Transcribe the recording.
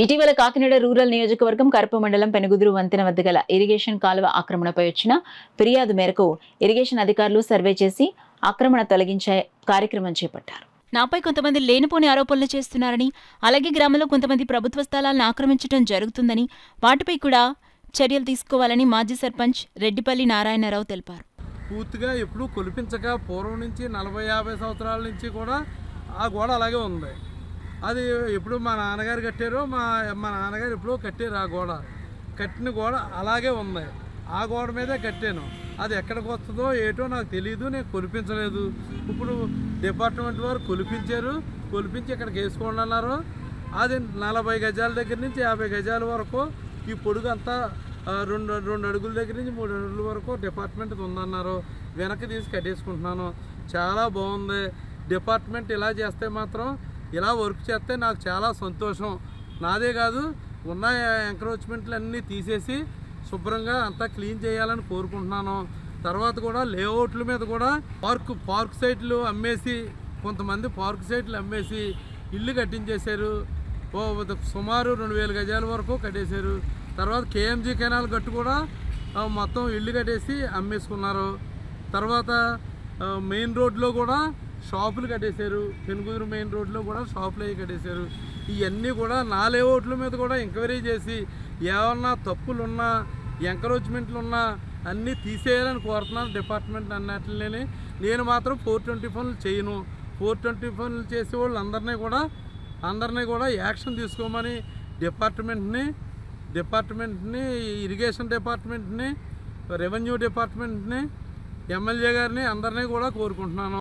ఇటీవల కాకినాడ రూరల్ నియోజకవర్గం కరప మండలం పెనుగుదురు వంతెన వద్ద గల ఇరిగేషన్ కాలువ ఆక్రమణపై వచ్చిన ఫిర్యాదు మేరకు ఇరిగేషన్ అధికారులు సర్వే చేసి ఆక్రమణ తొలగించే కార్యక్రమం చేపట్టారు. నాపై కొంతమంది లేనిపోని ఆరోపణలు చేస్తున్నారని, అలాగే గ్రామంలో కొంతమంది ప్రభుత్వ స్థలాలను ఆక్రమించడం జరుగుతుందని, వాటిపై కూడా చర్యలు తీసుకోవాలని మాజీ సర్పంచ్ రెడ్డిపల్లి నారాయణరావు తెలిపారు. పూర్తిగా ఎప్పుడు కొలిపించక పూర్వం నుంచి 40-50 సంవత్సరాల నుంచి కూడా ఆ గోడ అలాగే ఉంది. అది ఎప్పుడు మా నాన్నగారు కట్టారో మా నాన్నగారు ఎప్పుడో కట్టారు. ఆ గోడ కట్టిన గోడ అలాగే ఉంది. ఆ గోడ మీదే కట్టాను. అది ఎక్కడికి వస్తుందో ఏటో నాకు తెలియదు, నేను కొలిపించలేదు. ఇప్పుడు డిపార్ట్మెంట్ వారు కొలిపించి ఇక్కడికి వేసుకోండి అన్నారు. అది 40 గజాల దగ్గర నుంచి 50 గజాల వరకు ఈ పొడుగు అంతా 2 అడుగుల దగ్గర నుంచి 3 అడుగుల వరకు డిపార్ట్మెంట్ ఉందన్నారు. వెనక్కి తీసి కట్టేసుకుంటున్నాను. చాలా బాగుంది. డిపార్ట్మెంట్ ఇలా చేస్తే మాత్రం, ఇలా వర్క్ చేస్తే నాకు చాలా సంతోషం. నాదే కాదు, ఉన్న ఎంక్రోచ్మెంట్లు అన్నీ తీసేసి శుభ్రంగా అంతా క్లీన్ చేయాలని కోరుకుంటున్నాను. తర్వాత కూడా లేఅవుట్ల మీద కూడా పార్క్ సైట్లు అమ్మేసి, కొంతమంది పార్క్ సైట్లు అమ్మేసి ఇల్లు కట్టించేశారు. సుమారు 2000 గజాల వరకు కట్టేశారు. తర్వాత కేఎంజీ కెనాల్ గట్టు కూడా మొత్తం ఇల్లు కట్టేసి అమ్మేసుకున్నారు. తర్వాత మెయిన్ రోడ్లో కూడా షాపులు కట్టేశారు. పెనుగుదురు మెయిన్ రోడ్లో కూడా షాపులు అవి కట్టేశారు. ఇవన్నీ కూడా నా లేఅవుట్ల మీద కూడా ఎంక్వైరీ చేసి ఏమన్నా తప్పులున్నా, ఎంకరేజ్మెంట్లు ఉన్నా అన్నీ తీసేయాలని కోరుతున్నాను డిపార్ట్మెంట్ అన్నట్లని. నేను మాత్రం 420 పనులు చేయను. 420 పనులు చేసే వాళ్ళు అందరినీ కూడా యాక్షన్ తీసుకోమని డిపార్ట్మెంట్ని ఇరిగేషన్ డిపార్ట్మెంట్ని, రెవెన్యూ డిపార్ట్మెంట్ని, ఎమ్మెల్యే గారిని అందరినీ కూడా కోరుకుంటున్నాను.